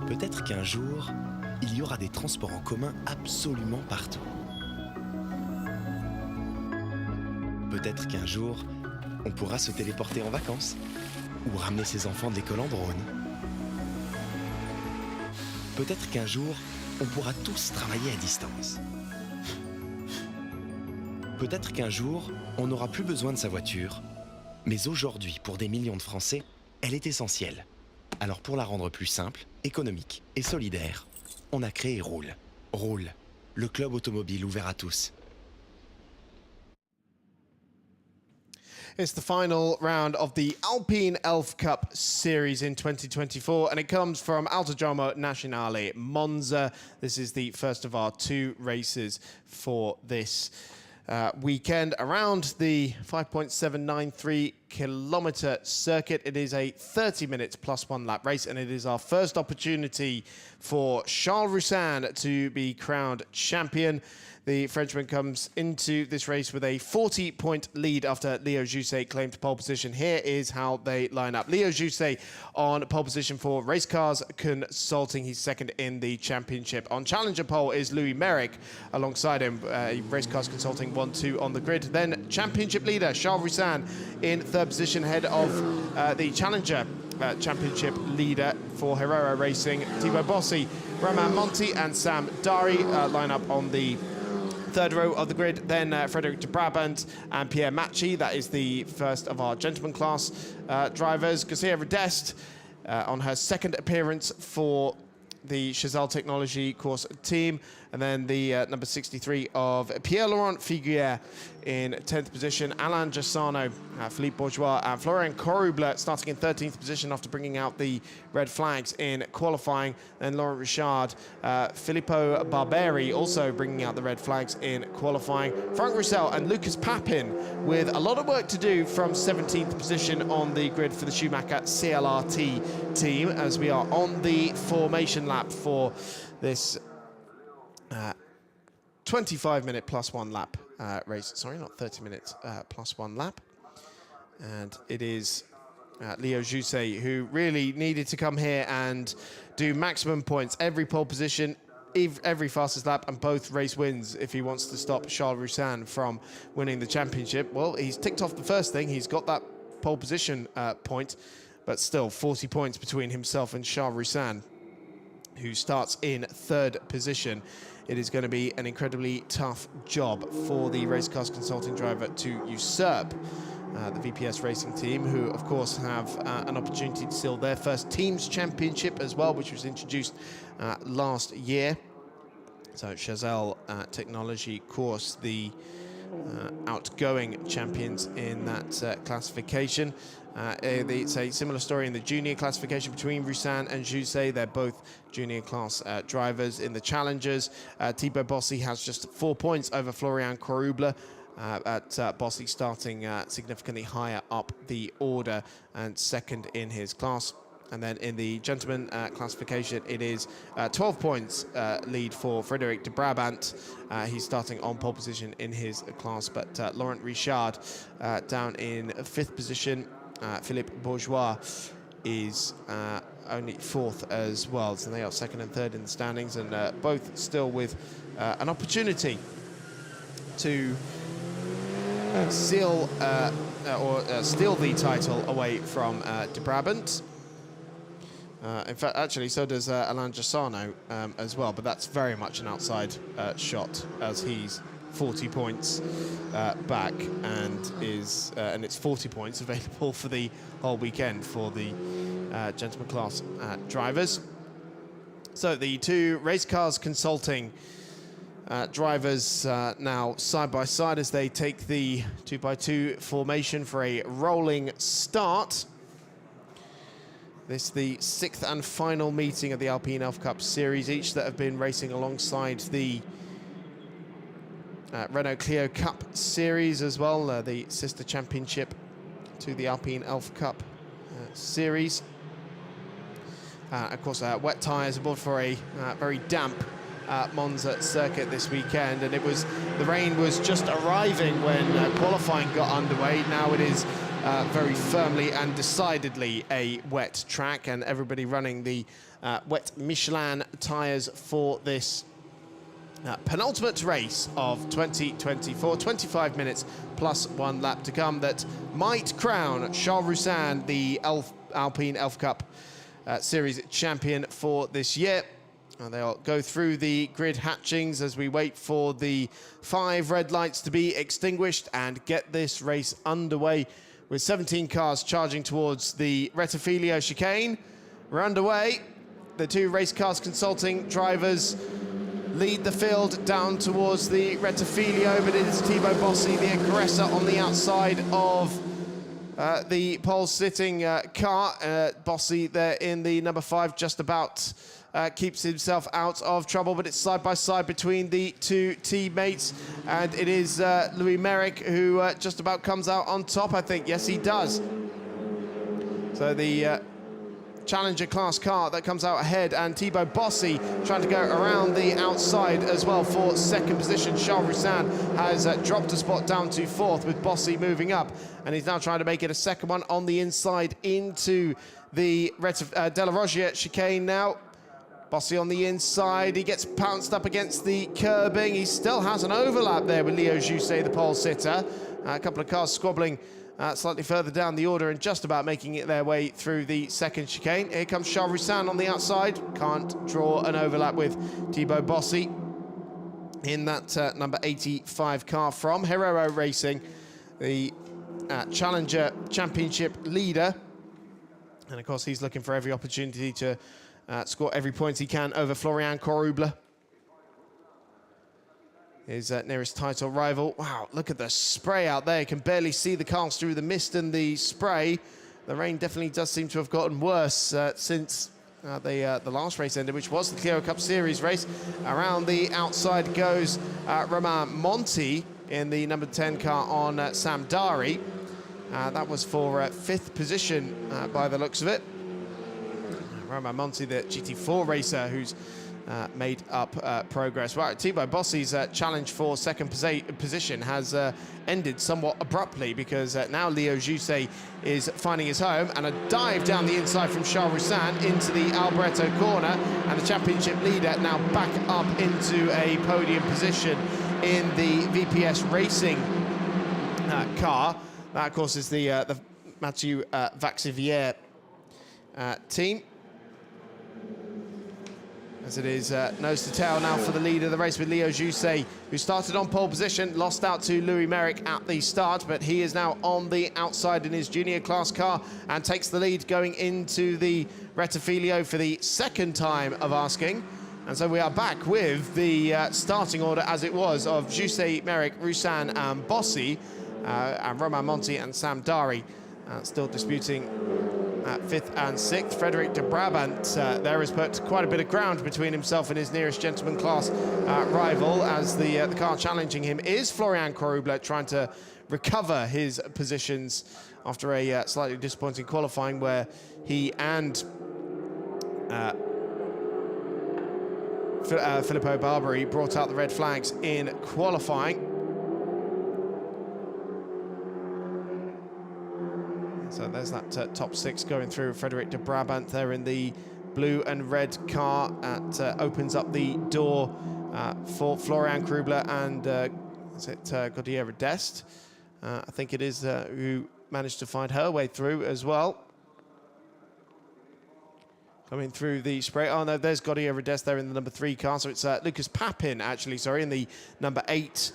Peut-être qu'un jour, il y aura des transports en commun absolument partout. Peut-être qu'un jour, on pourra se téléporter en vacances ou ramener ses enfants de l'école en drone. Peut-être qu'un jour, on pourra tous travailler à distance. Peut-être qu'un jour, on n'aura plus besoin de sa voiture. Mais aujourd'hui, pour des millions de Français, elle est essentielle. Alors pour la rendre plus simple, économique et solidaire, on a créé Roule. Roule, le club automobile ouvert à tous. It's the final round of the Alpine ELF Cup Series in 2024, and it comes from Autodromo Nazionale, Monza. This is the first of our two races for this weekend around the 5.793 kilometer circuit. It is a 30 minutes plus one lap race, and it is our first opportunity for Charles Roussin to be crowned champion. The Frenchman comes into this race with a 40-point lead after Leo Jousset claimed pole position. Here is how they line up. Leo Jousset on pole position for Race Cars Consulting. He's second in the championship. On challenger pole is Louis Merrick. Alongside him, Race Cars Consulting 1-2 on the grid. Then championship leader Charles Roussin in third position, ahead of the challenger championship leader for Herrera Racing, Thibaut Bossi. Romain Monti and Sam Dari line up on the third row of the grid. Then Frédéric de Brabant and Pierre Macchi. That is the first of our gentleman class drivers. Garcia Rodest on her second appearance for the Chazelle Technology course team. And then the number 63 of Pierre-Laurent Figuier in 10th position. Alain Giassano, Philippe Bourgeois, and Florian Coruble starting in 13th position after bringing out the red flags in qualifying. Then Laurent Richard, Filippo Barberi also bringing out the red flags in qualifying. Franck Roussel and Lucas Papin with a lot of work to do from 17th position on the grid for the Schumacher CLRT team, as we are on the formation lap for this 25-minute plus one lap race. Sorry, not 30 minutes plus one lap. And it is Leo Jousset who really needed to come here and do maximum points, every pole position, every fastest lap, and both race wins if he wants to stop Charles Roussin from winning the championship. Well, he's ticked off the first thing. He's got that pole position point, but still 40 points between himself and Charles Roussin, who starts in third position. It is going to be an incredibly tough job for the Race Cars Consulting driver to usurp the VPS Racing team, who of course have an opportunity to seal their first teams championship as well, which was introduced last year. So Chazelle Technology course, the outgoing champions in that classification. It's a similar story in the junior classification between Roussin and Jousset. They're both junior class drivers. In the challengers, Thibaut Bossi has just 4 points over Florian Coruble, at Bossi starting significantly higher up the order and second in his class. And then in the gentleman classification, it is 12 points lead for Frédéric de Brabant. He's starting on pole position in his class, but Laurent Richard down in fifth position. Philippe Bourgeois is only fourth as well. So they are second and third in the standings, and both still with an opportunity to seal or steal the title away from de Brabant. In fact, actually, so does Alain Giassano as well, but that's very much an outside shot, as he's 40 points back and is and it's 40 points available for the whole weekend for the gentleman class drivers. So the two Race Cars Consulting drivers now side by side as they take the 2x2 formation for a rolling start. This is the sixth and final meeting of the Alpine ELF Cup Series, each that have been racing alongside the Renault Clio Cup Series as well, the sister championship to the Alpine ELF Cup Series. Of course, wet tyres aboard for a very damp Monza circuit this weekend, and the rain was just arriving when qualifying got underway. Now it is very firmly and decidedly a wet track, and everybody running the wet Michelin tyres for this penultimate race of 2024. 25 minutes plus 1 lap to come that might crown Charles Roussin the Alpine ELF Cup Series champion for this year. They'll go through the grid hatchings as we wait for the 5 red lights to be extinguished and get this race underway with 17 cars charging towards the Rettifilo chicane. We're underway. The 2 race cars consulting drivers lead the field down towards the Rettifilo, but it is Thibaut Bossy, the aggressor, on the outside of the pole-sitting car. Bossy there in the number 5, just about keeps himself out of trouble, but it's side by side between the 2 teammates, and it is Louis Merrick who just about comes out on top, I think. Yes, he does. So the Challenger class car that comes out ahead, and Thibaut Bossy trying to go around the outside as well for 2nd position. Charles Roussin has dropped a spot down to 4th, with Bossy moving up, and he's now trying to make it a 2nd one on the inside into the De La Rosière chicane now. Bossy on the inside, he gets pounced up against the curbing. He still has an overlap there with Leo Jousset, the pole sitter. A couple of cars squabbling slightly further down the order and just about making it their way through the 2nd chicane. Here comes Charles Roussin on the outside. Can't draw an overlap with Thibaut Bossy in that number 85 car from Herrero Racing, the Challenger Championship leader. And of course, he's looking for every opportunity to score every point he can over Florian Coruble, his nearest title rival. Wow, look at the spray out there. You can barely see the cars through the mist and the spray. The rain definitely does seem to have gotten worse since the last race ended, which was the Clio Cup Series race. Around the outside goes Romain Monti in the number 10 car on Sam Dari. That was for 5th position by the looks of it. Romain Monti, the GT4 racer, who's made up progress. Right, Thibaut Bossy's challenge for 2nd position has ended somewhat abruptly, because now Leo Jousset is finding his home, and a dive down the inside from Charles Roussin into the Alboreto corner, and the championship leader now back up into a podium position in the VPS Racing car. That, of course, is the Mathieu Vaxivière team. As it is nose to tail now for the lead of the race, with Leo Jousset, who started on pole position, lost out to Louis Merrick at the start, but he is now on the outside in his junior class car and takes the lead going into the Rettifilo for the 2nd time of asking. And so we are back with the starting order as it was of Jousset, Merrick, Roussin and Bossy, and Romain Monti and Sam Dari still disputing 5th and 6th. Frederic de Brabant there has put quite a bit of ground between himself and his nearest gentleman class rival, as the car challenging him is Florian Coruble, trying to recover his positions after a slightly disappointing qualifying where he and Filippo Barbary brought out the red flags in qualifying. So there's that top 6 going through. Frederic de Brabant there in the blue and red car. That opens up the door for Florian Coruble and is it Gaudiera Dest? I think it is, who managed to find her way through as well. Coming through the spray. Oh no, there's Gaudiera Dest there in the number 3 car. So it's Lucas Papin, actually, sorry, in the number 8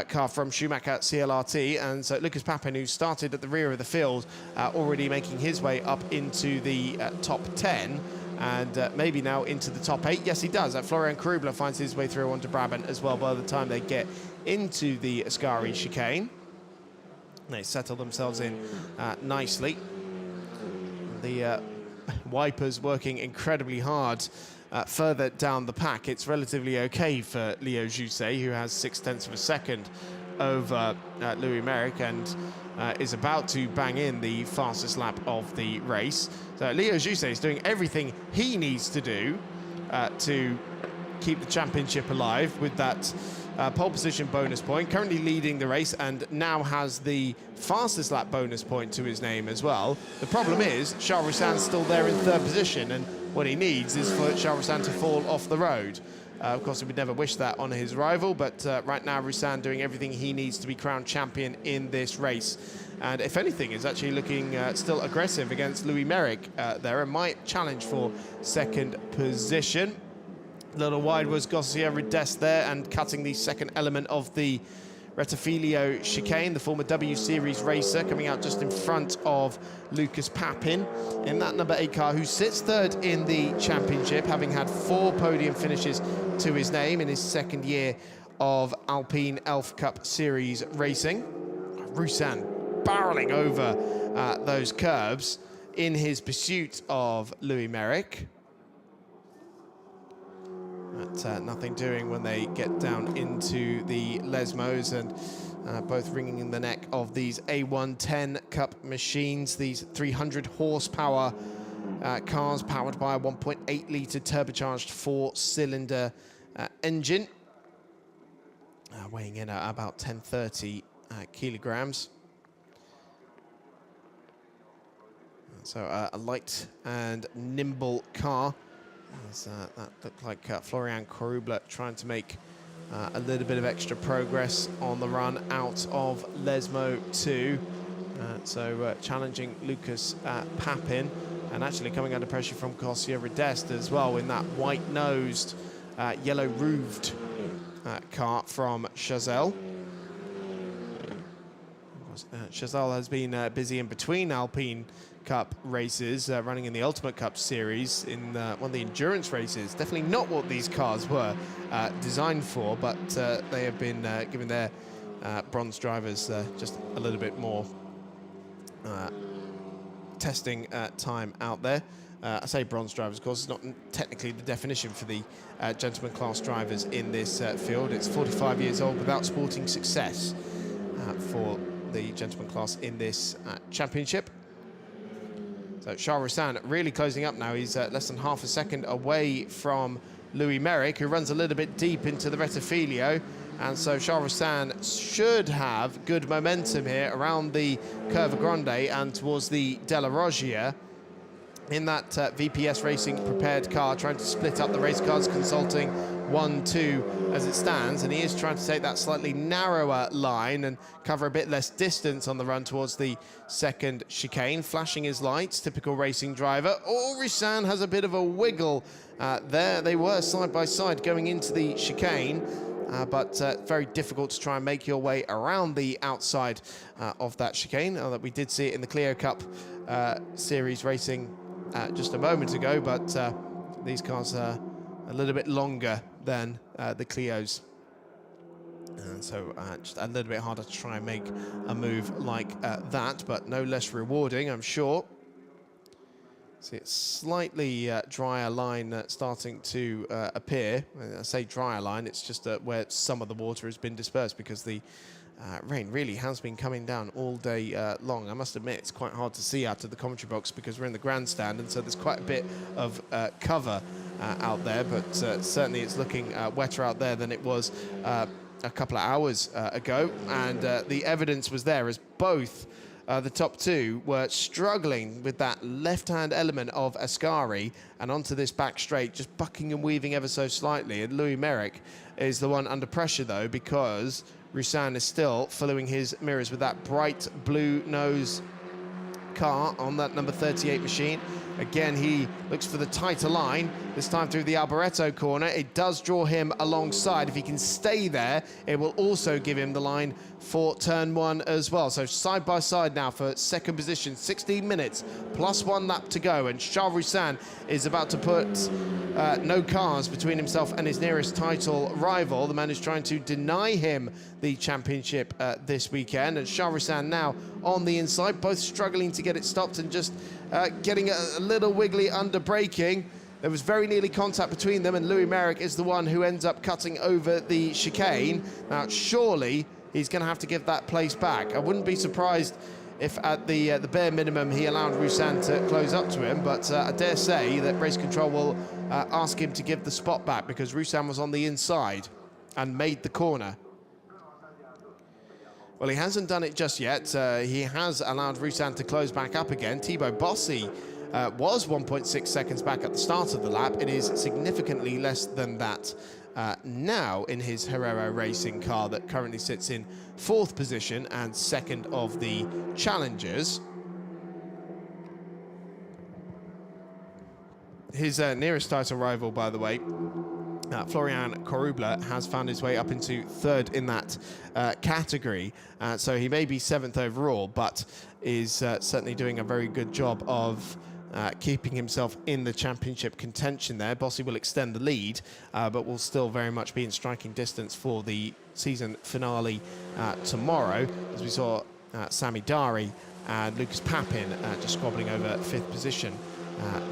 car from Schumacher CLRT. And so Lucas Papin, who started at the rear of the field, already making his way up into the top 10 and maybe now into the top 8. Yes, he does. Florian Coruble finds his way through onto Brabant as well by the time they get into the Ascari chicane. They settle themselves in nicely. The wipers working incredibly hard further down the pack. It's relatively okay for Leo Jousset, who has 0.6 of a second over Louis Merrick and is about to bang in the fastest lap of the race. So Leo Jousset is doing everything he needs to do to keep the championship alive with that pole position bonus point, currently leading the race and now has the fastest lap bonus point to his name as well. The problem is Charles Roussin's still there in 3rd position, and what he needs is for Charles Roussan to fall off the road. Of course, he would never wish that on his rival, but right now Roussan doing everything he needs to be crowned champion in this race. And if anything, is actually looking still aggressive against Louis Merrick there, and might challenge for second position. A little wide was Garcia Ridest there, and cutting the second element of the Rettifilo chicane, the former W Series racer, coming out just in front of Lucas Papin in that number 8 car, who sits third in the championship, having had 4 podium finishes to his name in his second year of Alpine ELF Cup Series racing. Roussan barreling over those curbs in his pursuit of Louis Merrick. But nothing doing when they get down into the Lesmos, and both ringing in the neck of these A110 Cup machines, these 300 horsepower cars powered by a 1.8 litre turbocharged 4-cylinder engine, weighing in at about 1030 kilograms. So a light and nimble car. That looked like Florian Korubler trying to make a little bit of extra progress on the run out of Lesmo 2. So challenging Lucas Papin, and actually coming under pressure from Garcia Ridest as well in that white-nosed, yellow-roofed car from Chazelle. Chazelle has been busy in between Alpine Cup races, running in the Ultimate Cup Series in one of the endurance races. Definitely not what these cars were designed for, but they have been giving their bronze drivers just a little bit more testing time out there. I say bronze drivers, of course, it's not technically the definition for the gentleman class drivers in this field. It's 45 years old without sporting success for the gentleman class in this championship. So Charles Roussan really closing up now. He's less than half a second away from Louis Merrick, who runs a little bit deep into the Rettifilo. And so Charles Roussan should have good momentum here around the Curva Grande and towards the Della Roggia in that VPS Racing prepared car, trying to split up the race cars, consulting 1-2 as it stands, and he is trying to take that slightly narrower line and cover a bit less distance on the run towards the second chicane, flashing his lights, typical racing driver. Oh, Roussan has a bit of a wiggle there. They were side by side going into the chicane, but very difficult to try and make your way around the outside of that chicane. That we did see it in the Clio Cup Series racing just a moment ago, but these cars are a little bit longer than the Clios, and so just a little bit harder to try and make a move like that, but no less rewarding, I'm sure. See, it's slightly drier line starting to appear. When I say drier line, it's just where some of the water has been dispersed, because the rain really has been coming down all day long. I must admit, it's quite hard to see out of the commentary box because we're in the grandstand, and so there's quite a bit of cover out there, but certainly it's looking wetter out there than it was a couple of hours ago, and the evidence was there as both the top two were struggling with that left-hand element of Ascari and onto this back straight, just bucking and weaving ever so slightly. And Louis Merrick is the one under pressure, though, because Roussan is still following his mirrors with that bright blue nose car on that number 38 machine. Again, he looks for the tighter line, this time through the Alboreto corner. It does draw him alongside. If he can stay there, it will also give him the line for turn one as well. So side by side now for second position, 16 minutes plus 1 lap to go. And Charles Roussan is about to put no cars between himself and his nearest title rival, the man who's trying to deny him the championship this weekend. And Charles Roussan now on the inside, both struggling to get it stopped and just getting a little wiggly under braking. There was very nearly contact between them, and Louis Merrick is the one who ends up cutting over the chicane. Now, surely he's going to have to give that place back. I wouldn't be surprised if at the bare minimum he allowed Roussan to close up to him, but I dare say that race control will ask him to give the spot back, because Roussan was on the inside and made the corner. Well, he hasn't done it just yet. He has allowed Roussan to close back up again. Thibaut Bossy was 1.6 seconds back at the start of the lap. It is significantly less than that now in his Herrera Racing car that currently sits in 4th position and 2nd of the challengers. His nearest title rival, by the way, Florian Korubler, has found his way up into 3rd in that category. So he may be 7th overall, but is certainly doing a very good job of keeping himself in the championship contention there. Bossi will extend the lead, but will still very much be in striking distance for the season finale tomorrow, as we saw Sami Dari and Lucas Papin just squabbling over 5th position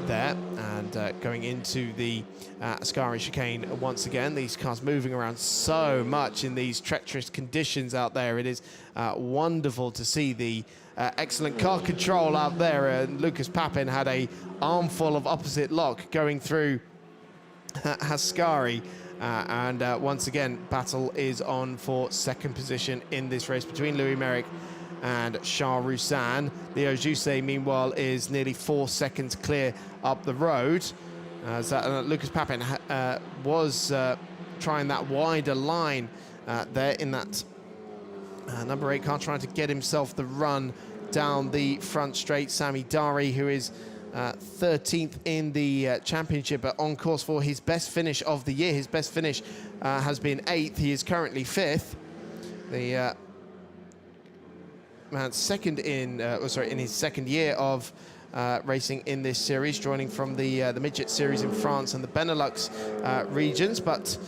there, and going into the Ascari chicane once again. These cars moving around so much in these treacherous conditions out there. It is wonderful to see the excellent car control out there. Lucas Papin had a armful of opposite lock going through Ascari. And once again, battle is on for 2nd position in this race between Louis Merrick and Charles Roussan. Leo Jusset, meanwhile, is nearly 4 seconds clear up the road. Lucas Papin was trying that wider line there in that number 8 car, trying to get himself the run down the front straight. Sami Dari, who is 13th in the championship, but on course for his best finish of the year. His best finish has been 8th. He is currently 5th. The second in his 2nd year of racing in this series, joining from the midget series in France and the Benelux regions, but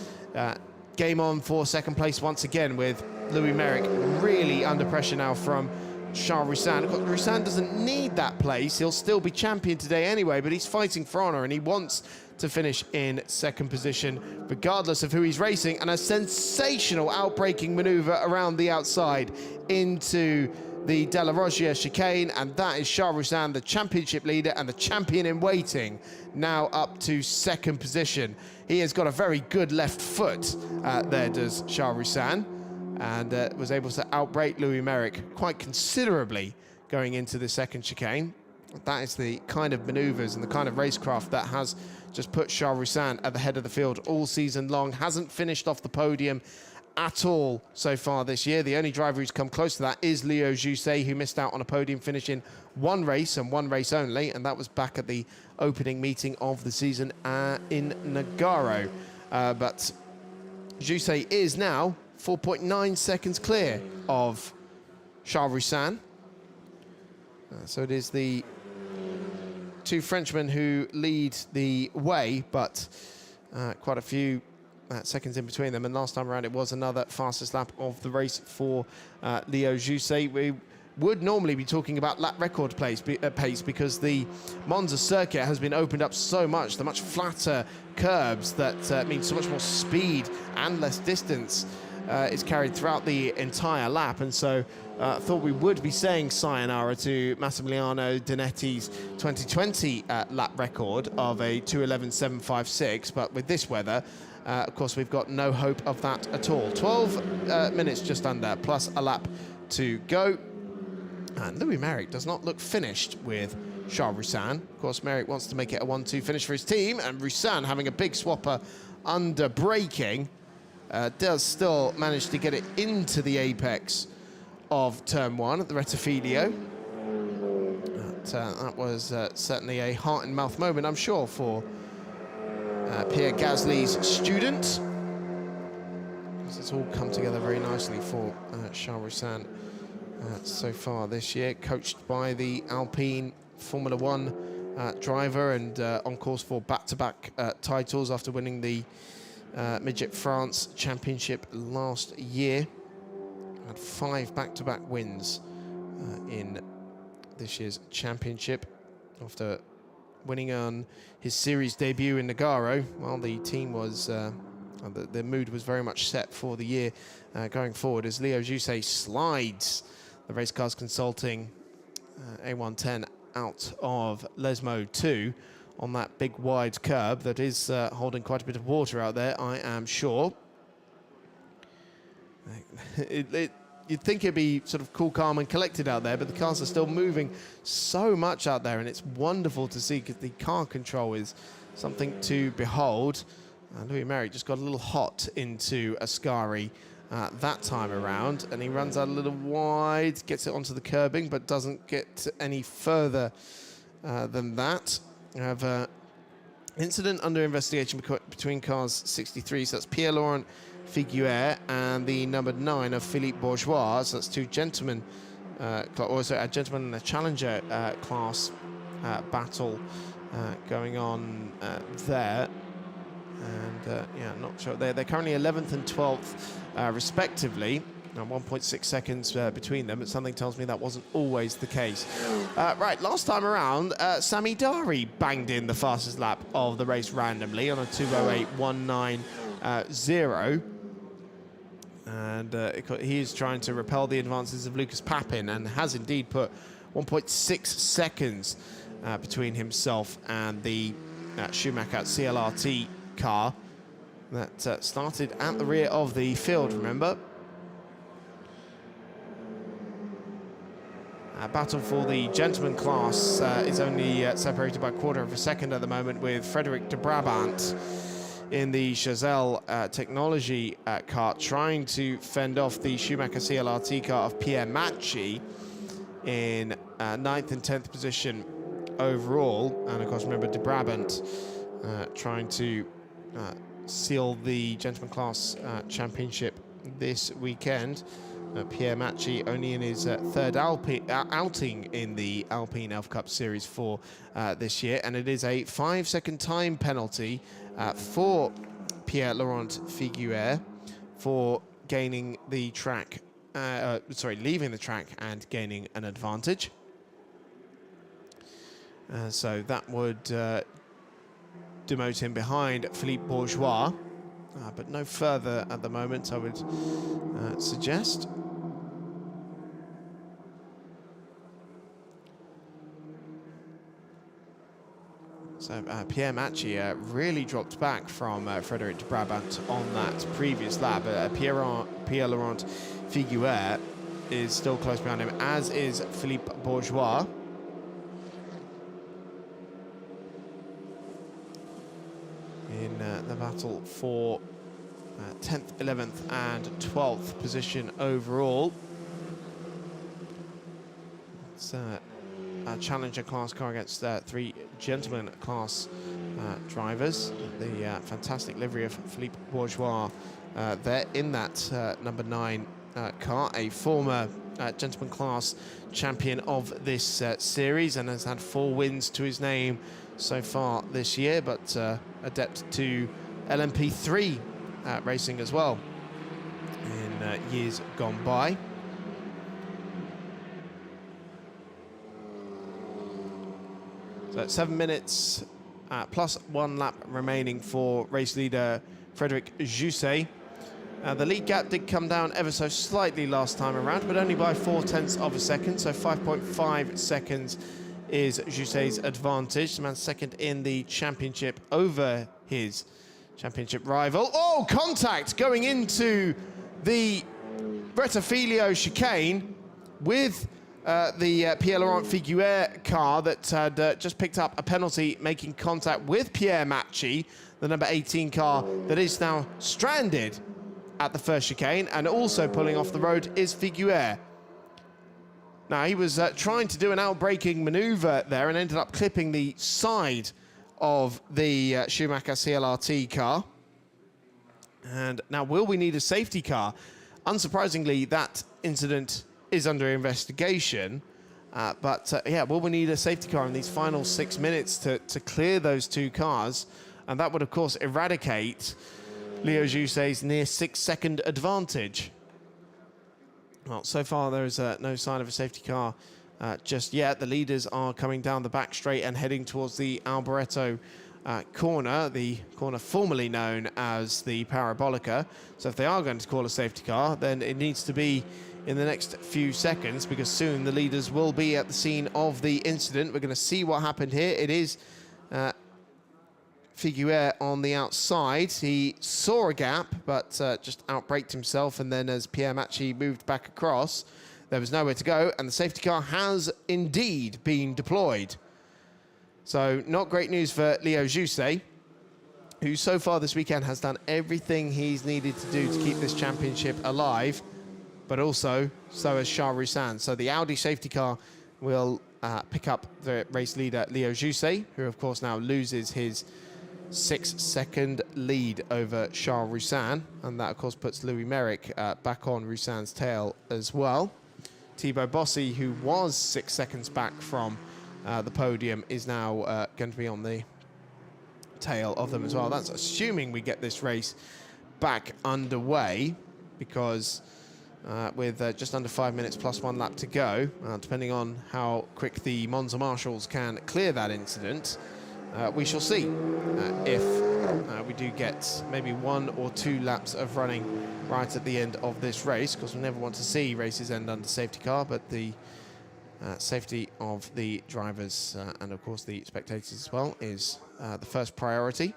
game on for 2nd place once again, with Louis Merrick really under pressure now from Charles Roussan. Of course, Roussan doesn't need that place. He'll still be champion today anyway, but he's fighting for honour and he wants to finish in 2nd position regardless of who he's racing. And a sensational outbraking manoeuvre around the outside into the De La Roggia chicane, and that is Charles Roussan, the championship leader and the champion in waiting, now up to 2nd position. He has got a very good left foot there, does Charles Roussan, and was able to outbrake Louis Merrick quite considerably going into the 2nd chicane. That is the kind of manoeuvres and the kind of racecraft that has just put Charles Roussan at the head of the field all season long. Hasn't finished off the podium at all so far this year. The only driver who's come close to that is Leo Jusset, who missed out on a podium finish in 1 race and 1 race only, and that was back at the opening meeting of the season in Nogaro. But Jusset is now 4.9 seconds clear of Charles Roussan. So it is the 2 Frenchmen who lead the way, but quite a few seconds in between them, and last time around it was another fastest lap of the race for Leo Jusset. We would normally be talking about lap record pace because the Monza circuit has been opened up so much, the much flatter curbs that mean so much more speed and less distance is carried throughout the entire lap, and so thought we would be saying sayonara to Massimiliano Donetti's 2020 lap record of a 2:11.756, but with this weather, of course, we've got no hope of that at all. 12 minutes just under, plus a lap to go. And Louis Merrick does not look finished with Charles Roussan. Of course, Merrick wants to make it a 1-2 finish for his team, and Roussan, having a big swapper under braking, does still manage to get it into the apex of turn 1 at the Rettifilio. That was certainly a heart-and-mouth moment, I'm sure, for Pierre Gasly's student. It's all come together very nicely for Charles Roussan so far this year, coached by the Alpine Formula 1 driver, and on course for back-to-back titles after winning the Midget France Championship last year. Had 5 back-to-back wins in this year's championship after winning on his series debut in Nogaro, while the team was, the mood was very much set for the year going forward, as Leo Jusset slides the Race Cars Consulting A110 out of Lesmo 2 on that big wide curb that is holding quite a bit of water out there, I am sure. you'd think it'd be sort of cool, calm, and collected out there, but the cars are still moving so much out there, and it's wonderful to see because the car control is something to behold. Louis Merrick just got a little hot into Ascari that time around, and he runs out a little wide, gets it onto the curbing, but doesn't get any further than that. We have incident under investigation between cars 63, so that's Pierre-Laurent Figuier and the number 9 of Philippe Bourgeois. So that's two gentlemen, also a gentleman and a challenger class battle going on there. And yeah, not sure. They're currently 11th and 12th respectively. 1.6 seconds between them, but something tells me that wasn't always the case. Right, last time around, Sami Dari banged in the fastest lap of the race randomly on a 2:08.190. And he is trying to repel the advances of Lucas Papin and has indeed put 1.6 seconds between himself and the Schumacher CLRT car that started at the rear of the field, remember. Battle for the gentleman class is only separated by a quarter of a second at the moment, with Frederic de Brabant in the Chazelle technology car trying to fend off the Schumacher CLRT car of Pierre Macchi in 9th and 10th position overall. And of course, remember, de Brabant trying to seal the gentleman class championship this weekend. Pierre Macchi only in his third outing in the Alpine ELF Cup Series for this year, and it is a 5-second time penalty for Pierre-Laurent Figuier for gaining the track, leaving the track and gaining an advantage. So that would demote him behind Philippe Bourgeois, but no further at the moment, I would suggest. So Pierre Macchi really dropped back from Frederic de Brabant on that previous lap. Pierre-Laurent Figuier is still close behind him, as is Philippe Bourgeois. In the battle for 10th, 11th and 12th position overall. It's a challenger class car against 3 gentleman class drivers. The fantastic livery of Philippe Bourgeois there in that number 9 car, a former gentleman class champion of this series, and has had 4 wins to his name so far this year, but adept to LMP3 racing as well in years gone by. So 7 minutes plus 1 lap remaining for race leader Frédéric Jousset. The lead gap did come down ever so slightly last time around, but only by 0.4 of a second, so 5.5 seconds is Jousset's advantage. The man second in the championship over his championship rival. Oh, contact going into the Brettafilio chicane with the Pierre-Laurent Figuier car that had just picked up a penalty, making contact with Pierre Macchi, the number 18 car that is now stranded at the first chicane, and also pulling off the road is Figuier. Now, he was trying to do an out-braking maneuver there and ended up clipping the side of the Schumacher CLRT car. And now, will we need a safety car? Unsurprisingly, that incident is under investigation. Yeah, will we need a safety car in these final 6 minutes to clear those 2 cars? And that would, of course, eradicate Leo Jousset's near 6-second advantage. Well, so far there is no sign of a safety car just yet. The leaders are coming down the back straight and heading towards the Alboreto corner, the corner formerly known as the Parabolica. So if they are going to call a safety car, then it needs to be in the next few seconds, because soon the leaders will be at the scene of the incident. We're going to see what happened here. It is Figuer on the outside. He saw a gap, but just outbraked himself. And then as Pierre Macchi moved back across, there was nowhere to go. And the safety car has indeed been deployed. So not great news for Leo Jousset, who so far this weekend has done everything he's needed to do to keep this championship alive, but also so has Charles Roussin. So the Audi safety car will pick up the race leader, Leo Jousset, who of course now loses his 6-second lead over Charles Roussin. And that of course puts Louis Merrick back on Roussin's tail as well. Thibaut Bossy, who was 6 seconds back from the podium, is now going to be on the tail of them as well. That's assuming we get this race back underway, because with just under 5 minutes plus 1 lap to go, depending on how quick the Monza marshals can clear that incident, we shall see if we do get maybe 1 or 2 laps of running right at the end of this race. Of course, we never want to see races end under safety car, but the safety of the drivers and of course the spectators as well is the first priority.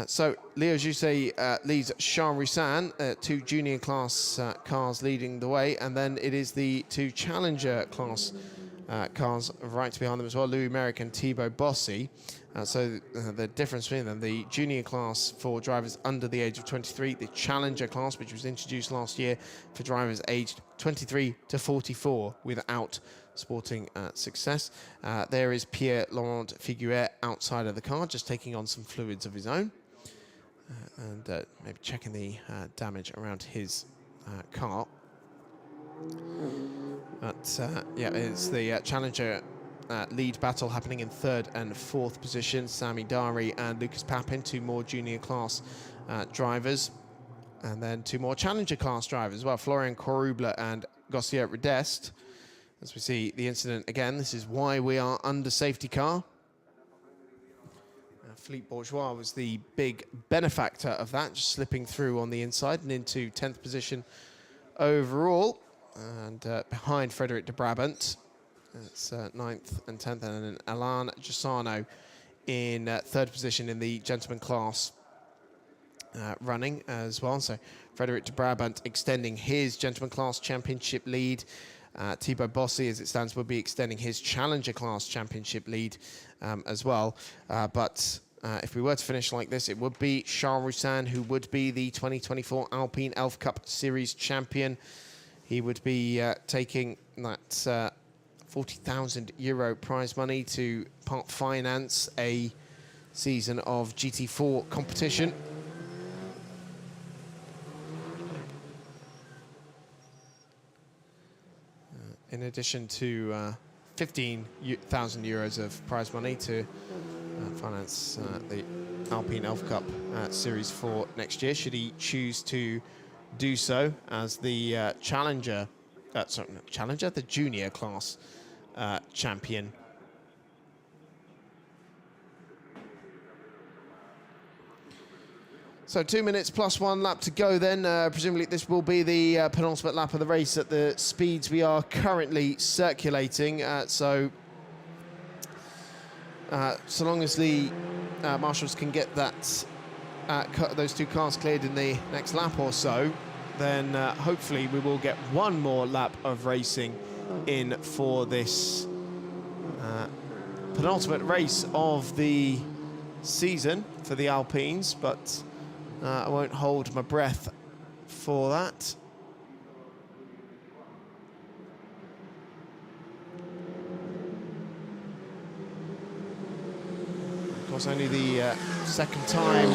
So Leo Jousset leads Charles Roussin, 2 junior class cars leading the way, and then it is the 2 challenger class cars right behind them as well, Louis Merrick and Thibaut Bossy. So the difference between them, the junior class for drivers under the age of 23, the challenger class, which was introduced last year for drivers aged 23 to 44 without sporting success. There is Pierre-Laurent Figuer outside of the car, just taking on some fluids of his own. And maybe checking the damage around his car. But yeah, it's the challenger lead battle happening in 3rd and 4th position. Sami Dari and Lucas Papin, 2 more junior class drivers. And then 2 more challenger class drivers as well, Florian Coruble and Gossier Redest. As we see the incident again, this is why we are under safety car. Philippe Bourgeois was the big benefactor of that, just slipping through on the inside and into 10th position overall. And behind Frederic de Brabant, it's 9th and 10th, and then Alain Giussano in 3rd position in the gentleman class running as well. So Frederic de Brabant extending his gentleman class championship lead. Thibaut Bossy, as it stands, will be extending his challenger class championship lead as well. But if we were to finish like this, it would be Charles Roussin, who would be the 2024 Alpine ELF Cup Series champion. He would be taking that €40,000 prize money to part finance a season of GT4 competition. In addition to €15,000 of prize money to finance the Alpine ELF Cup Series 4 next year, should he choose to do so as the the junior class champion. So 2 minutes plus 1 lap to go then. Presumably this will be the penultimate lap of the race at the speeds we are currently circulating. So long as the marshals can get that those 2 cars cleared in the next lap or so, then hopefully we will get 1 more lap of racing in for this penultimate race of the season for the Alpines, but I won't hold my breath for that. Of course, only the second time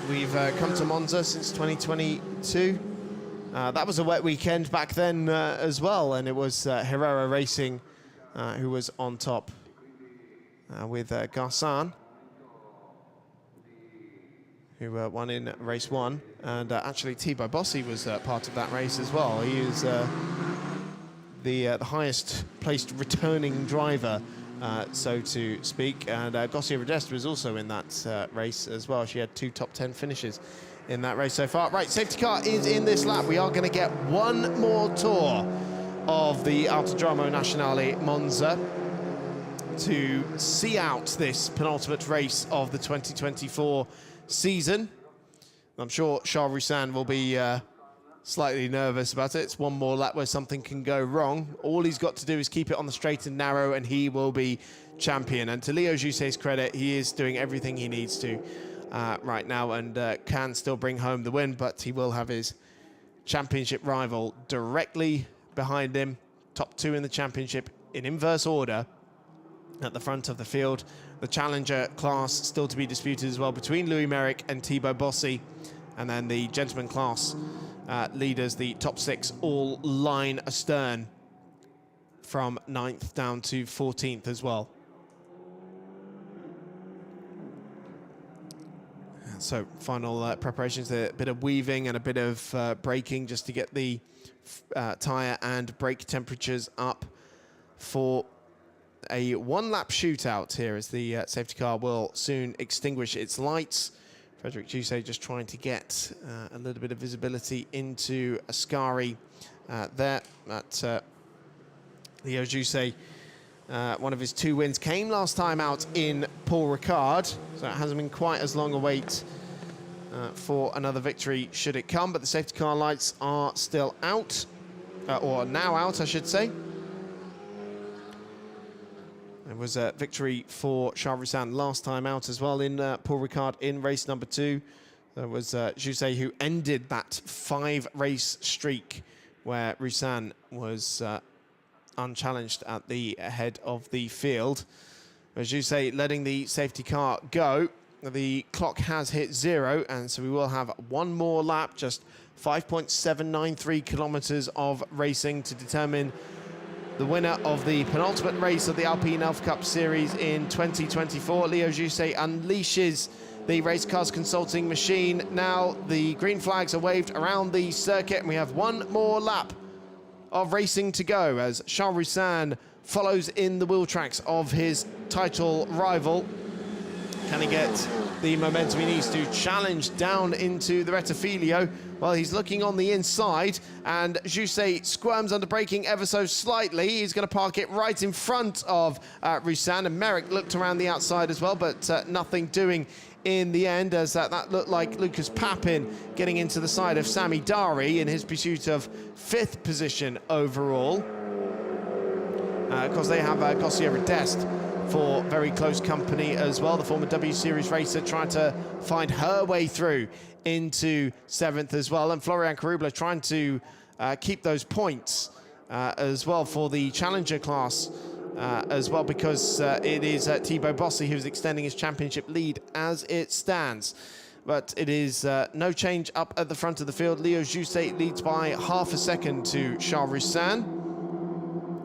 we've come to Monza since 2022. That was a wet weekend back then as well, and it was Herrera Racing who was on top with Garçon, who won in race 1. And actually Thibaut Bossy was part of that race as well. He is the highest placed returning driver, so to speak. And Gossier Redest was also in that race as well. She had 2 top 10 finishes in that race so far. Right, safety car is in this lap. We are going to get 1 more tour of the Autodromo Nazionale Monza to see out this penultimate race of the 2024 season. I'm sure Charles Roussin will be slightly nervous about it. It's one more lap where something can go wrong. All he's got to do is keep it on the straight and narrow, and he will be champion. And to Leo Jousset's credit, he is doing everything he needs to right now, and can still bring home the win, but he will have his championship rival directly behind him. Top two in the championship in inverse order at the front of the field. The challenger class still to be disputed as well between Louis Merrick and Thibaut Bossy. And then the gentleman class leaders, the top six, all line astern from 9th down to 14th as well. So final preparations, a bit of weaving and a bit of braking just to get the tyre and brake temperatures up for a one-lap shootout here, as the safety car will soon extinguish its lights. Frédéric Jousset just trying to get a little bit of visibility into Ascari there. But Leo Jousset, one of his 2 wins came last time out in Paul Ricard, so it hasn't been quite as long a wait for another victory should it come. But the safety car lights are still out, or now out, I should say. It was a victory for Charles Roussin last time out as well in Paul Ricard in race number 2. There was Jousset who ended that 5-race streak where Roussin was unchallenged at the head of the field. Jousset letting the safety car go. The clock has hit 0, and so we will have one more lap, just 5.793 kilometers of racing to determine the winner of the penultimate race of the Alpine ELF Cup Series in 2024. Leo Jousset unleashes the race cars consulting machine. Now the green flags are waved around the circuit, and we have one more lap of racing to go as Charles Roussin follows in the wheel tracks of his title rival. Can he get the momentum he needs to challenge down into the Rettifilio? Well, he's looking on the inside, and Jousset squirms under braking ever so slightly. He's going to park it right in front of Roussin, and Merrick looked around the outside as well, but nothing doing in the end, as that looked like Lucas Papin getting into the side of Sami Dari in his pursuit of 5th position overall. Of course, they have Gossier Dest for very close company as well. The former W Series racer trying to find her way through into 7th as well. And Florian Carubla trying to keep those points as well for the challenger class as well, because it is Thibaut Bossy who's extending his championship lead as it stands. But it is no change up at the front of the field. Leo Jousset leads by half a second to Charles Roussin.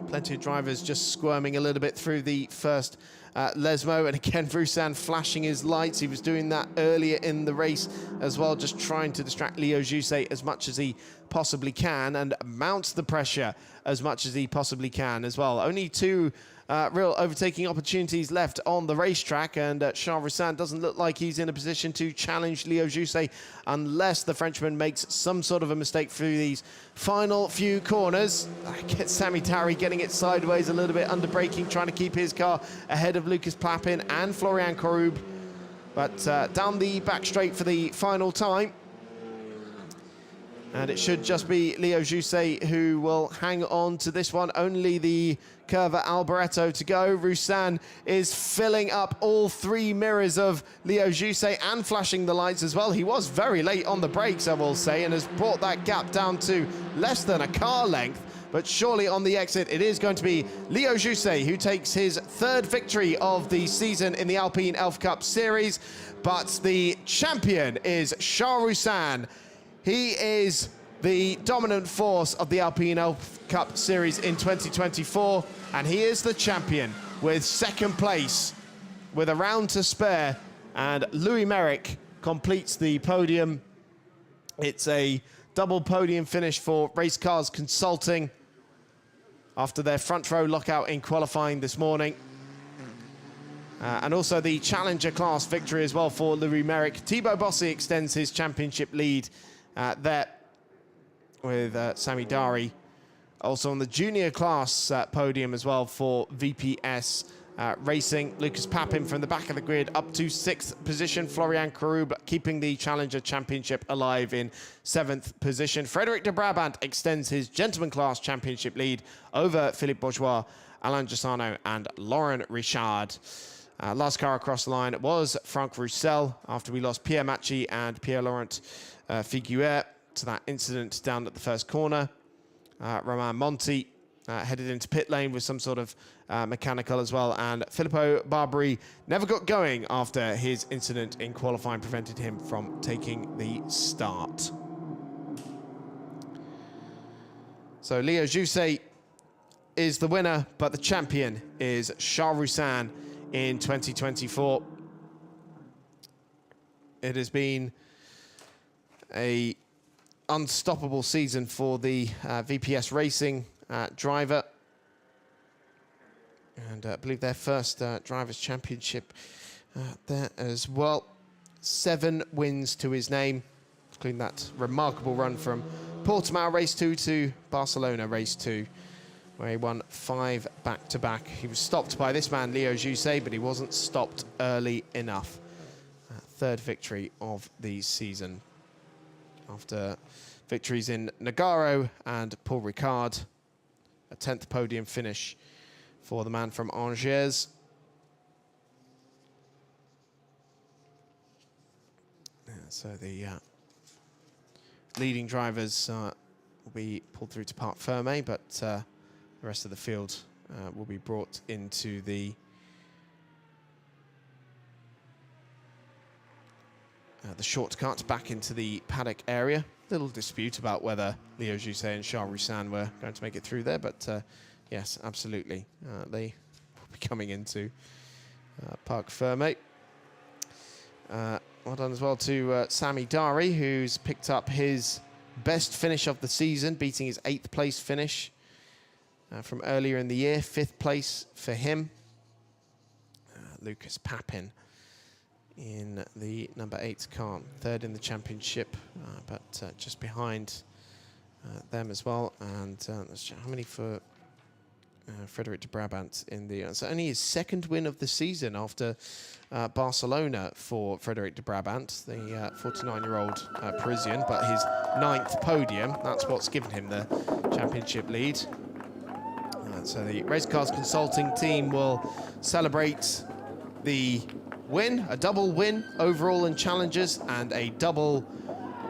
Plenty of drivers just squirming a little bit through the first Lesmo, and again Roussin flashing his lights. He was doing that earlier in the race as well, just trying to distract Leo Jousset as much as he possibly can and mounts the pressure as much as he possibly can as well. Only 2 real overtaking opportunities left on the racetrack, and Charles Roussin doesn't look like he's in a position to challenge Leo Jousset unless the Frenchman makes some sort of a mistake through these final few corners. Get Sami Dari getting it sideways a little bit under braking, trying to keep his car ahead of Lucas Papin and Florian Korub, but down the back straight for the final time. And it should just be Leo Jousset who will hang on to this one. Only the Curva Alboreto to go. Roussin is filling up all 3 mirrors of Leo Jousset and flashing the lights as well. He was very late on the brakes, I will say, and has brought that gap down to less than a car length. But surely on the exit, it is going to be Leo Jousset who takes his 3rd victory of the season in the Alpine ELF Cup Series. But the champion is Charles Roussin. He is the dominant force of the Alpine ELF Cup Series in 2024, and he is the champion with 2nd place with a round to spare, and Louis Merrick completes the podium. It's a double podium finish for Race Cars Consulting after their front row lockout in qualifying this morning. And also the challenger class victory as well for Louis Merrick. Thibaut Bossy extends his championship lead there with Sami Dari. Also on the junior class podium as well for VPS, Racing, Lucas Papin from the back of the grid up to 6th position. Florian Karub keeping the Challenger Championship alive in 7th position. Frédéric de Brabant extends his Gentleman Class Championship lead over Philippe Bourgeois, Alain Giussano and Laurent Richard. Last car across the line was Franck Roussel after we lost Pierre Macchi and Pierre-Laurent Figuier to that incident down at the first corner. Romain Monti headed into pit lane with some sort of mechanical as well, and Filippo Barbary never got going after his incident in qualifying prevented him from taking the start. So Leo Jousset is the winner, but the champion is Charles Roussin in 2024. It has been a unstoppable season for the VPS Racing driver, and I believe their first Drivers' Championship there as well. 7 wins to his name, including that remarkable run from Portimao Race 2 to Barcelona Race 2, where he won 5 back-to-back. He was stopped by this man, Leo Jousset, but he wasn't stopped early enough. 3rd victory of the season, after victories in Nogaro and Paul Ricard. A 10th podium finish for the man from Angers. So the leading drivers will be pulled through to Parc Fermé, but the rest of the field will be brought into the shortcut back into the paddock area. Little dispute about whether Leo Jousset and Charles Roussin were going to make it through there, but yes, absolutely. They will be coming into Parc Fermé. Well done as well to Sami Dari, who's picked up his best finish of the season, beating his 8th place finish from earlier in the year. 5th place for him. Lucas Papin in the number 8 car, 3rd in the championship, but just behind them as well. And how many for Frédéric de Brabant in the... So only his 2nd win of the season after Barcelona for Frédéric de Brabant, the 49-year-old Parisian, but his 9th podium. That's what's given him the championship lead. So the Race Cars Consulting team will celebrate the win, a double win overall in Challengers and a double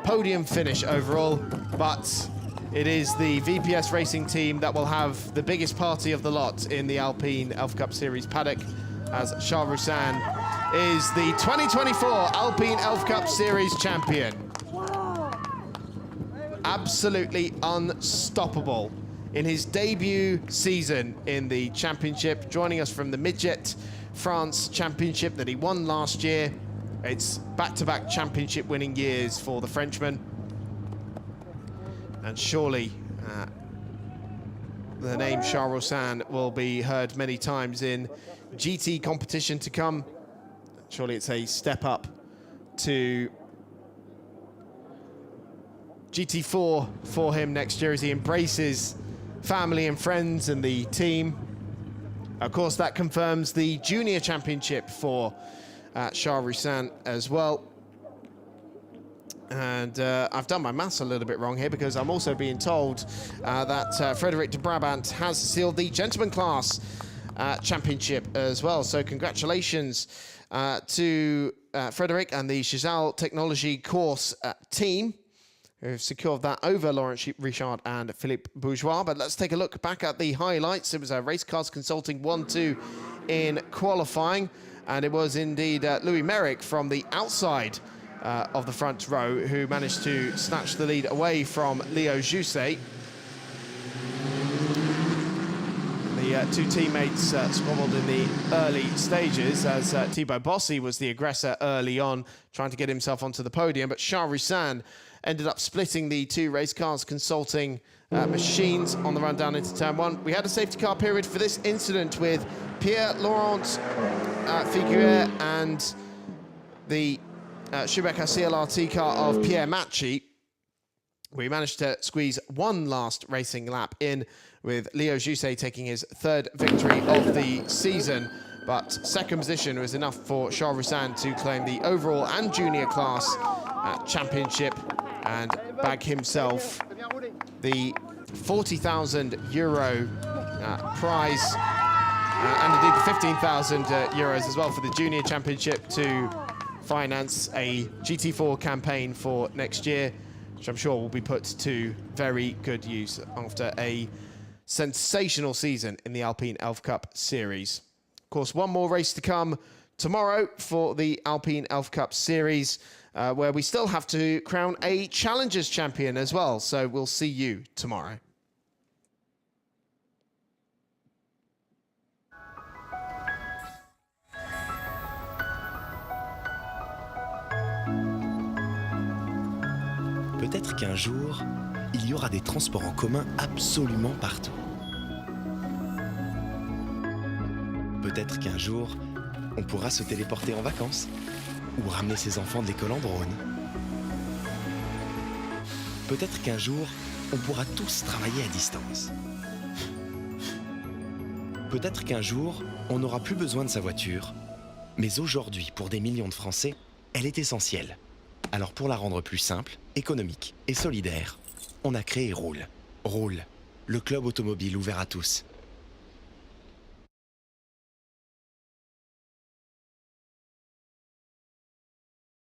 podium finish overall, but it is the VPS Racing team that will have the biggest party of the lot in the Alpine ELF Cup Series paddock, as Charles Roussin is the 2024 Alpine ELF Cup Series champion. Absolutely unstoppable in his debut season in the championship, joining us from the Midget France Championship that he won last year. It's back-to-back championship winning years for the Frenchman. And surely the name Charles Roussin will be heard many times in GT competition to come. Surely it's a step up to GT4 for him next year as he embraces family and friends and the team. Of course, that confirms the Junior Championship for Charles Roussin as well. And I've done my maths a little bit wrong here, because I'm also being told that Frédéric de Brabant has sealed the Gentleman Class Championship as well. So congratulations to Frédéric and the Chazal Technology Course team, who've secured that over Laurent Richard and Philippe Bourgeois. But let's take a look back at the highlights. It was a Race Cars Consulting 1-2 in qualifying, and it was indeed Louis Merrick from the outside of the front row who managed to snatch the lead away from Leo Jousset. The two teammates squabbled in the early stages, as Thibaut Bossy was the aggressor early on, trying to get himself onto the podium, but Charles Roussin ended up splitting the two Race Cars Consulting machines on the run down into turn 1. We had a safety car period for this incident with Pierre-Laurent Figuier and the Schubecker CLRT car of Pierre Macchi. We managed to squeeze one last racing lap in, with Leo Jousset taking his 3rd victory of the season. but second position was enough for Charles Roussin to claim the overall and junior class championship and bag himself the €40,000 prize and indeed the 15,000 euros as well for the junior championship to finance a GT4 campaign for next year, which I'm sure will be put to very good use after a sensational season in the Alpine ELF Cup Series. Of course, one more race to come tomorrow for the Alpine ELF Cup Series, where we still have to crown a Challengers champion as well. So we'll see you tomorrow. Peut-être qu'un jour, il y aura des transports en commun absolument partout. Peut-être qu'un jour, on pourra se téléporter en vacances ou ramener ses enfants de l'école en drone. Peut-être qu'un jour, on pourra tous travailler à distance. Peut-être qu'un jour, on n'aura plus besoin de sa voiture. Mais aujourd'hui, pour des millions de Français, elle est essentielle. Alors pour la rendre plus simple, économique et solidaire, on a créé Roule. Roule, le club automobile ouvert à tous.